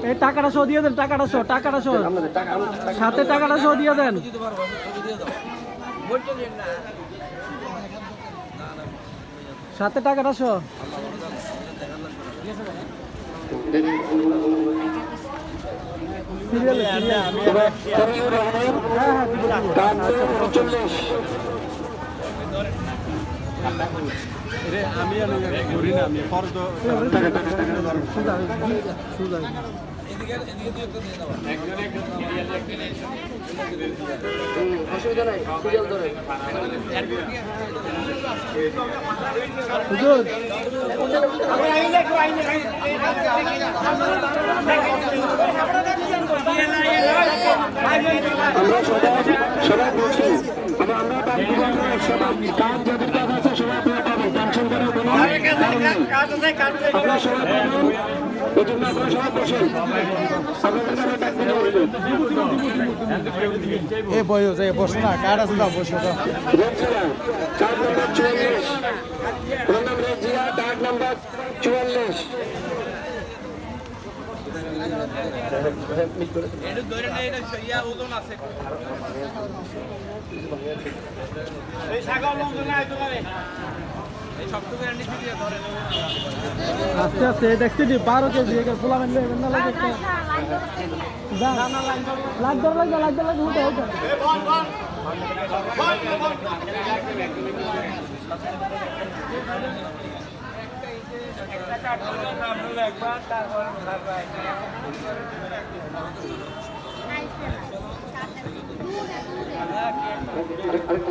এই টাকাটা সহ দিয়ে দেন, টাকাটা সহ সাথে টাকাটা সহ দিয়ে দেন। সাথে টাকাটা সহ সিরিয়ালে আমি ঘুরি না, আমি ফর্দ অসুবিধা নাই, সিরিয়াল ধরে আমরা সবাই বলছি আমরা সবাই কাজ যাদের কাজ আছে সবাই পাবেন, টেনশন করে আপনারা সবাই পাবেন, এই জন্য আপনারা সবাই বসেন। এ বয়স এ বসো না, কার আছে দাও, বসো দাও। কার্ড নাম্বার 44, ওনার নাম রেজিয়া, কার্ড নাম্বার 44। আস্তে আস্তে দেখছি 12 কেজি ফোলা মেনবে না লাগে আরেকটা